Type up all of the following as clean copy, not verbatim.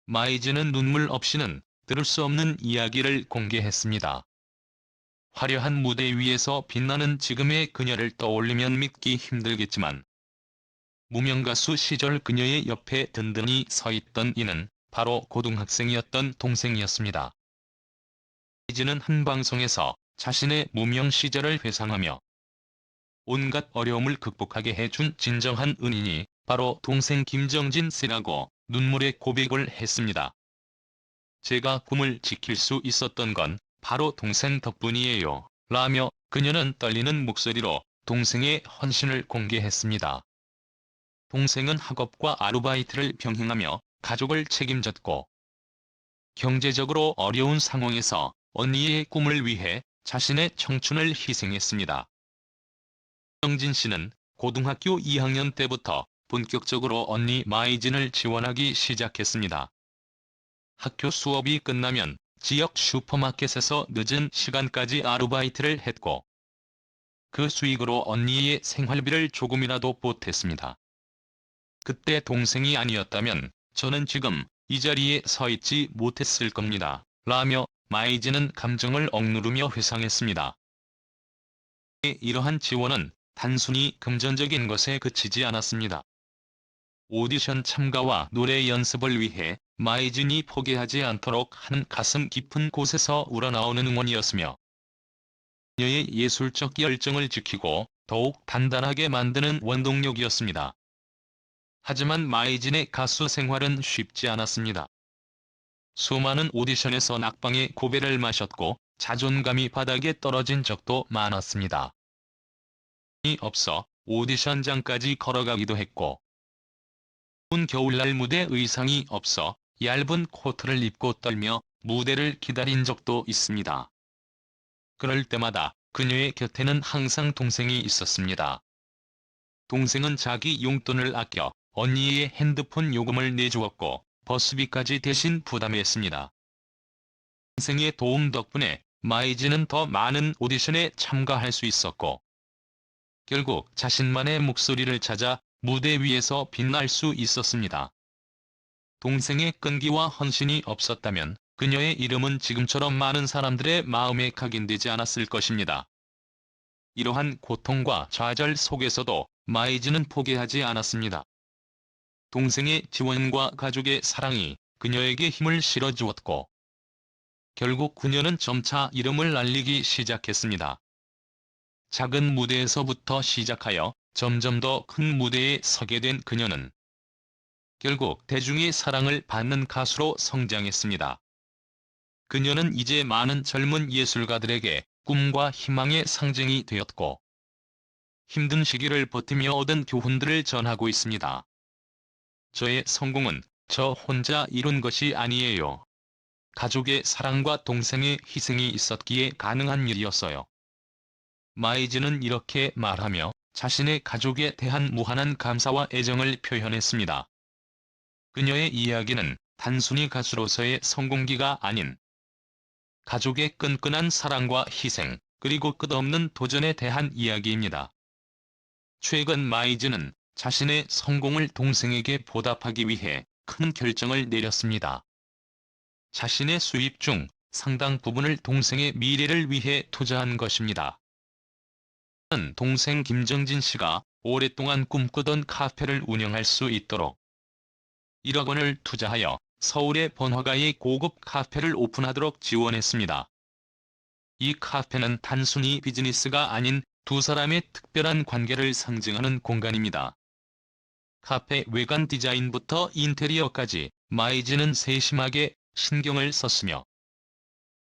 마이즈는 눈물 없이는 들을 수 없는 이야기를 공개했습니다. 화려한 무대 위에서 빛나는 지금의 그녀를 떠올리면 믿기 힘들겠지만 무명 가수 시절 그녀의 옆에 든든히 서 있던 이는 바로 고등학생이었던 동생이었습니다. 마이즈는 한 방송에서 자신의 무명 시절을 회상하며 온갖 어려움을 극복하게 해준 진정한 은인이 바로 동생 김정진 씨라고 눈물의 고백을 했습니다. 제가 꿈을 지킬 수 있었던 건 바로 동생 덕분이에요. 라며 그녀는 떨리는 목소리로 동생의 헌신을 공개했습니다. 동생은 학업과 아르바이트를 병행하며 가족을 책임졌고 경제적으로 어려운 상황에서 언니의 꿈을 위해 자신의 청춘을 희생했습니다. 김정진 씨는 고등학교 2학년 때부터 본격적으로 언니 마이진을 지원하기 시작했습니다. 학교 수업이 끝나면 지역 슈퍼마켓에서 늦은 시간까지 아르바이트를 했고 그 수익으로 언니의 생활비를 조금이라도 보탰습니다. 그때 동생이 아니었다면 저는 지금 이 자리에 서 있지 못했을 겁니다. 라며 마이진은 감정을 억누르며 회상했습니다. 이러한 지원은 단순히 금전적인 것에 그치지 않았습니다. 오디션 참가와 노래 연습을 위해 마이진이 포기하지 않도록 하는 가슴 깊은 곳에서 우러나오는 응원이었으며 그녀의 예술적 열정을 지키고 더욱 단단하게 만드는 원동력이었습니다. 하지만 마이진의 가수 생활은 쉽지 않았습니다. 수많은 오디션에서 낙방의 고배를 마셨고 자존감이 바닥에 떨어진 적도 많았습니다. 이 없어 오디션장까지 걸어가기도 했고 추운 겨울날 무대 의상이 없어 얇은 코트를 입고 떨며 무대를 기다린 적도 있습니다. 그럴 때마다 그녀의 곁에는 항상 동생이 있었습니다. 동생은 자기 용돈을 아껴 언니의 핸드폰 요금을 내주었고 버스비까지 대신 부담했습니다. 동생의 도움 덕분에 마이진은 더 많은 오디션에 참가할 수 있었고 결국 자신만의 목소리를 찾아 무대 위에서 빛날 수 있었습니다. 동생의 끈기와 헌신이 없었다면 그녀의 이름은 지금처럼 많은 사람들의 마음에 각인되지 않았을 것입니다. 이러한 고통과 좌절 속에서도 마이진은 포기하지 않았습니다. 동생의 지원과 가족의 사랑이 그녀에게 힘을 실어주었고 결국 그녀는 점차 이름을 알리기 시작했습니다. 작은 무대에서부터 시작하여 점점 더 큰 무대에 서게 된 그녀는 결국 대중의 사랑을 받는 가수로 성장했습니다. 그녀는 이제 많은 젊은 예술가들에게 꿈과 희망의 상징이 되었고 힘든 시기를 버티며 얻은 교훈들을 전하고 있습니다. 저의 성공은 저 혼자 이룬 것이 아니에요. 가족의 사랑과 동생의 희생이 있었기에 가능한 일이었어요. 마이즈는 이렇게 말하며 자신의 가족에 대한 무한한 감사와 애정을 표현했습니다. 그녀의 이야기는 단순히 가수로서의 성공기가 아닌 가족의 끈끈한 사랑과 희생, 그리고 끝없는 도전에 대한 이야기입니다. 최근 마이즈는 자신의 성공을 동생에게 보답하기 위해 큰 결정을 내렸습니다. 자신의 수입 중 상당 부분을 동생의 미래를 위해 투자한 것입니다. 동생 김정진 씨가 오랫동안 꿈꾸던 카페를 운영할 수 있도록 1억 원을 투자하여 서울의 번화가의 고급 카페를 오픈하도록 지원했습니다. 이 카페는 단순히 비즈니스가 아닌 두 사람의 특별한 관계를 상징하는 공간입니다. 카페 외관 디자인부터 인테리어까지 마이즈는 세심하게 신경을 썼으며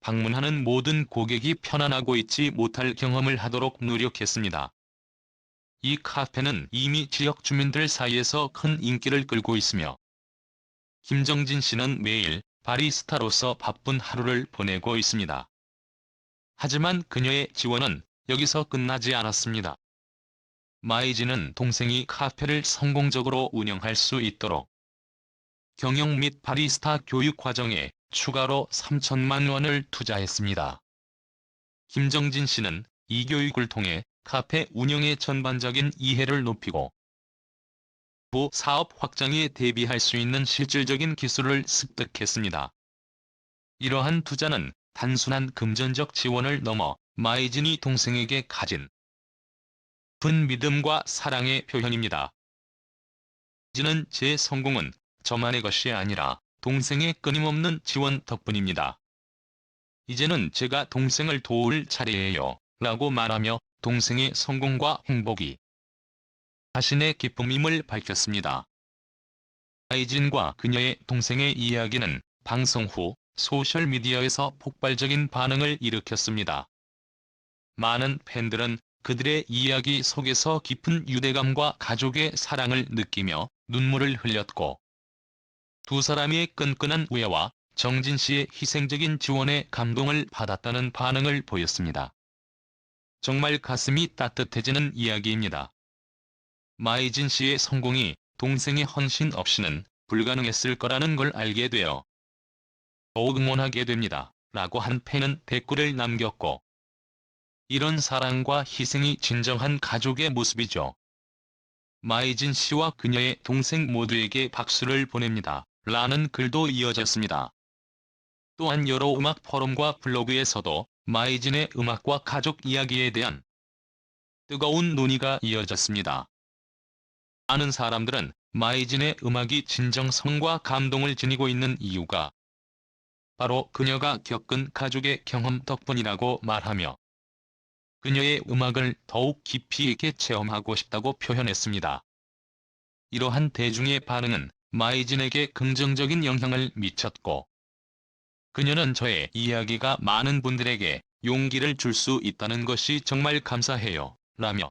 방문하는 모든 고객이 편안하고 잊지 못할 경험을 하도록 노력했습니다. 이 카페는 이미 지역 주민들 사이에서 큰 인기를 끌고 있으며 김정진 씨는 매일 바리스타로서 바쁜 하루를 보내고 있습니다. 하지만 그녀의 지원은 여기서 끝나지 않았습니다. 마이즈는 동생이 카페를 성공적으로 운영할 수 있도록 경영 및 바리스타 교육 과정에 추가로 3천만 원을 투자했습니다. 김정진 씨는 이 교육을 통해 카페 운영의 전반적인 이해를 높이고 후 사업 확장에 대비할 수 있는 실질적인 기술을 습득했습니다. 이러한 투자는 단순한 금전적 지원을 넘어 마이진이 동생에게 가진 깊은 믿음과 사랑의 표현입니다. 마이진은 제 성공은 저만의 것이 아니라 동생의 끊임없는 지원 덕분입니다. 이제는 제가 동생을 도울 차례예요. 라고 말하며 동생의 성공과 행복이 자신의 기쁨임을 밝혔습니다. 마이진과 그녀의 동생의 이야기는 방송 후 소셜미디어에서 폭발적인 반응을 일으켰습니다. 많은 팬들은 그들의 이야기 속에서 깊은 유대감과 가족의 사랑을 느끼며 눈물을 흘렸고, 두 사람의 끈끈한 우애와 정진 씨의 희생적인 지원에 감동을 받았다는 반응을 보였습니다. 정말 가슴이 따뜻해지는 이야기입니다. 마이진 씨의 성공이 동생의 헌신 없이는 불가능했을 거라는 걸 알게 되어 더욱 응원하게 됩니다. 라고 한 팬은 댓글을 남겼고, 이런 사랑과 희생이 진정한 가족의 모습이죠. 마이진 씨와 그녀의 동생 모두에게 박수를 보냅니다. 라는 글도 이어졌습니다. 또한 여러 음악 포럼과 블로그에서도 마이진의 음악과 가족 이야기에 대한 뜨거운 논의가 이어졌습니다. 많은 사람들은 마이진의 음악이 진정성과 감동을 지니고 있는 이유가 바로 그녀가 겪은 가족의 경험 덕분이라고 말하며, 그녀의 음악을 더욱 깊이 있게 체험하고 싶다고 표현했습니다. 이러한 대중의 반응은 마이진에게 긍정적인 영향을 미쳤고, 그녀는 저의 이야기가 많은 분들에게 용기를 줄 수 있다는 것이 정말 감사해요. 라며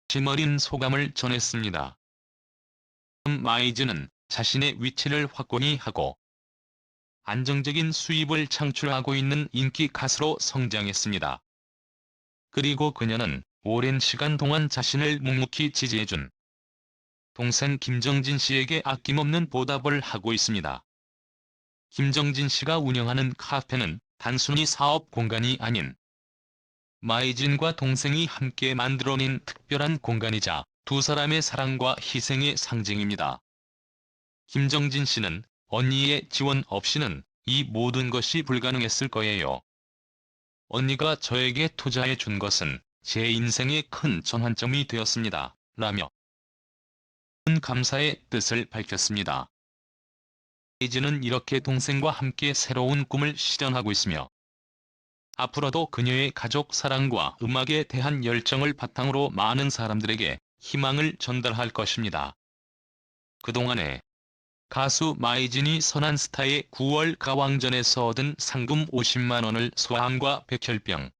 심어린 소감을 전했습니다. 마이진은 자신의 위치를 확고히 하고 안정적인 수입을 창출하고 있는 인기 가수로 성장했습니다. 그리고 그녀는 오랜 시간 동안 자신을 묵묵히 지지해준 동생 김정진 씨에게 아낌없는 보답을 하고 있습니다. 김정진 씨가 운영하는 카페는 단순히 사업 공간이 아닌 마이진과 동생이 함께 만들어낸 특별한 공간이자 두 사람의 사랑과 희생의 상징입니다. 김정진 씨는 언니의 지원 없이는 이 모든 것이 불가능했을 거예요. 언니가 저에게 투자해 준 것은 제 인생의 큰 전환점이 되었습니다. 라며 큰 감사의 뜻을 밝혔습니다. 마이진은 이렇게 동생과 함께 새로운 꿈을 실현하고 있으며, 앞으로도 그녀의 가족 사랑과 음악에 대한 열정을 바탕으로 많은 사람들에게 희망을 전달할 것입니다. 그동안에 가수 마이진이 선한스타의 9월 가왕전에서 얻은 상금 50만 원을 소아암과 백혈병,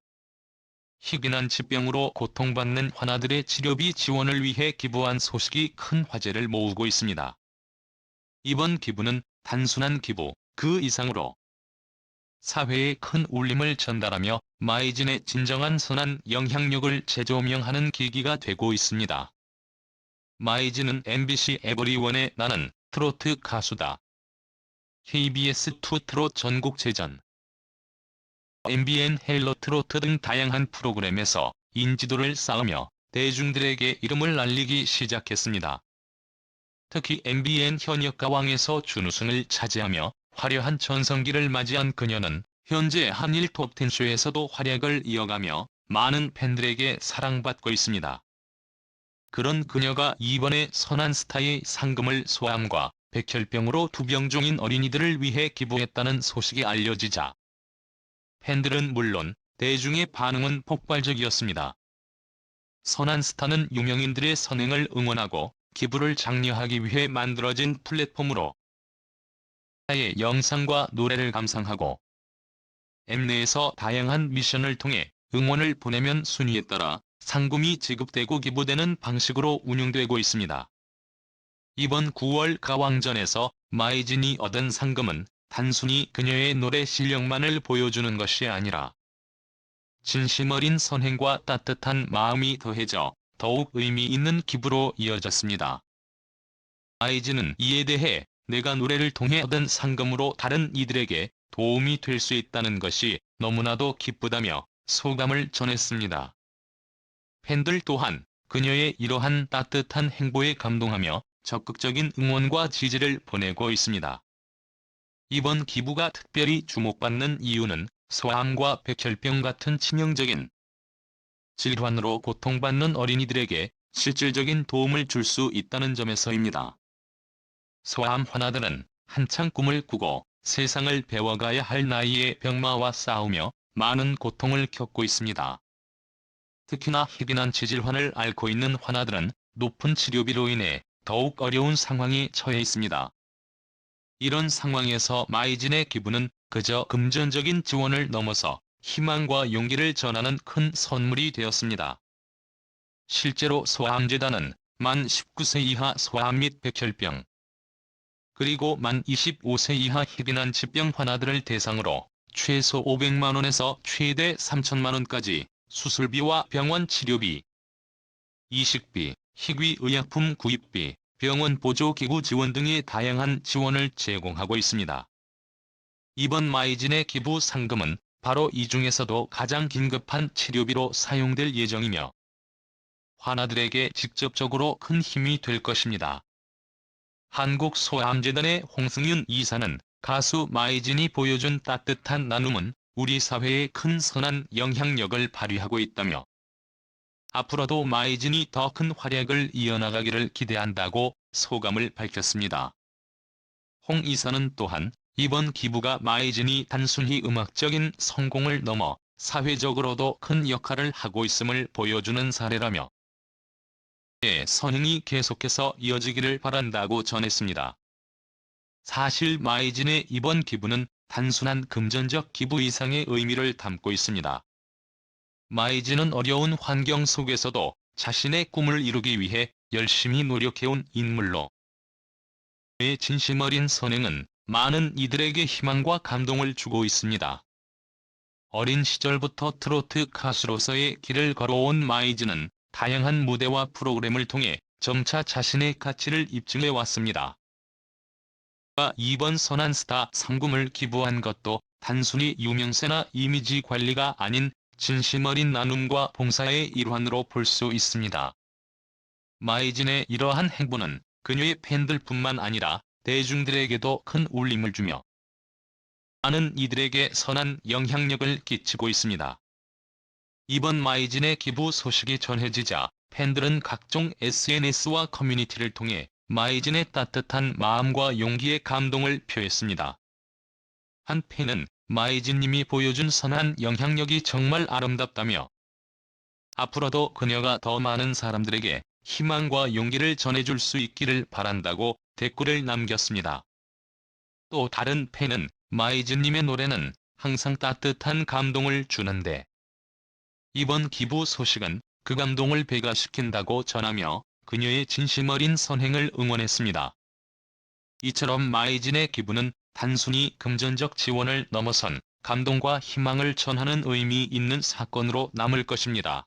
희귀난 질병으로 고통받는 환아들의 치료비 지원을 위해 기부한 소식이 큰 화제를 모으고 있습니다. 이번 기부는 단순한 기부 그 이상으로 사회에 큰 울림을 전달하며 마이진의 진정한 선한 영향력을 재조명하는 계기가 되고 있습니다. 마이진은 MBC 에브리원의 나는 트로트 가수다, KBS2 트롯 전국체전, MBN 헬로 트로트 등 다양한 프로그램에서 인지도를 쌓으며 대중들에게 이름을 알리기 시작했습니다. 특히 MBN 현역 가왕에서 준우승을 차지하며 화려한 전성기를 맞이한 그녀는 현재 한일 톱10 쇼에서도 활약을 이어가며 많은 팬들에게 사랑받고 있습니다. 그런 그녀가 이번에 선한스타의 상금을 소아암과 백혈병으로 투병 중인 어린이들을 위해 기부했다는 소식이 알려지자 팬들은 물론 대중의 반응은 폭발적이었습니다. 선한스타는 유명인들의 선행을 응원하고 기부를 장려하기 위해 만들어진 플랫폼으로 의 영상과 노래를 감상하고 앱 내에서 다양한 미션을 통해 응원을 보내면 순위에 따라 상금이 지급되고 기부되는 방식으로 운영되고 있습니다. 이번 9월 가왕전에서 마이진이 얻은 상금은 단순히 그녀의 노래 실력만을 보여주는 것이 아니라 진심 어린 선행과 따뜻한 마음이 더해져 더욱 의미 있는 기부로 이어졌습니다. 마이진은 이에 대해 내가 노래를 통해 얻은 상금으로 다른 이들에게 도움이 될 수 있다는 것이 너무나도 기쁘다며 소감을 전했습니다. 팬들 또한 그녀의 이러한 따뜻한 행보에 감동하며 적극적인 응원과 지지를 보내고 있습니다. 이번 기부가 특별히 주목받는 이유는 소아암과 백혈병 같은 치명적인 질환으로 고통받는 어린이들에게 실질적인 도움을 줄 수 있다는 점에서입니다. 소아암 환자들은 한창 꿈을 꾸고 세상을 배워가야 할 나이에 병마와 싸우며 많은 고통을 겪고 있습니다. 특히나 희귀난치 질환을 앓고 있는 환자들은 높은 치료비로 인해 더욱 어려운 상황에 처해 있습니다. 이런 상황에서 마이진의 기부는 그저 금전적인 지원을 넘어서 희망과 용기를 전하는 큰 선물이 되었습니다. 실제로 소아암재단은 만 19세 이하 소아암 및 백혈병, 그리고 만 25세 이하 희귀난치병 환자들을 대상으로 최소 500만 원에서 최대 3천만 원까지 수술비와 병원 치료비, 이식비, 희귀 의약품 구입비, 병원 보조기구 지원 등의 다양한 지원을 제공하고 있습니다. 이번 마이진의 기부 상금은 바로 이 중에서도 가장 긴급한 치료비로 사용될 예정이며 환자들에게 직접적으로 큰 힘이 될 것입니다. 한국소아암재단의 홍승윤 이사는 가수 마이진이 보여준 따뜻한 나눔은 우리 사회에 큰 선한 영향력을 발휘하고 있다며 앞으로도 마이진이 더 큰 활약을 이어나가기를 기대한다고 소감을 밝혔습니다. 홍 이사는 또한 이번 기부가 마이진이 단순히 음악적인 성공을 넘어 사회적으로도 큰 역할을 하고 있음을 보여주는 사례라며 선행이 계속해서 이어지기를 바란다고 전했습니다. 사실 마이진의 이번 기부는 단순한 금전적 기부 이상의 의미를 담고 있습니다. 마이진은 어려운 환경 속에서도 자신의 꿈을 이루기 위해 열심히 노력해온 인물로 그의 진심 어린 선행은 많은 이들에게 희망과 감동을 주고 있습니다. 어린 시절부터 트로트 가수로서의 길을 걸어온 마이진은 다양한 무대와 프로그램을 통해 점차 자신의 가치를 입증해 왔습니다. 이번 선한 스타 상금을 기부한 것도 단순히 유명세나 이미지 관리가 아닌 진심 어린 나눔과 봉사의 일환으로 볼 수 있습니다. 마이진의 이러한 행보는 그녀의 팬들뿐만 아니라 대중들에게도 큰 울림을 주며 많은 이들에게 선한 영향력을 끼치고 있습니다. 이번 마이진의 기부 소식이 전해지자 팬들은 각종 SNS와 커뮤니티를 통해 마이진의 따뜻한 마음과 용기에 감동을 표했습니다. 한 팬은 마이진님이 보여준 선한 영향력이 정말 아름답다며 앞으로도 그녀가 더 많은 사람들에게 희망과 용기를 전해줄 수 있기를 바란다고 댓글을 남겼습니다. 또 다른 팬은 마이진님의 노래는 항상 따뜻한 감동을 주는데 이번 기부 소식은 그 감동을 배가시킨다고 전하며 그녀의 진심 어린 선행을 응원했습니다. 이처럼 마이진의 기부는 단순히 금전적 지원을 넘어선 감동과 희망을 전하는 의미 있는 사건으로 남을 것입니다.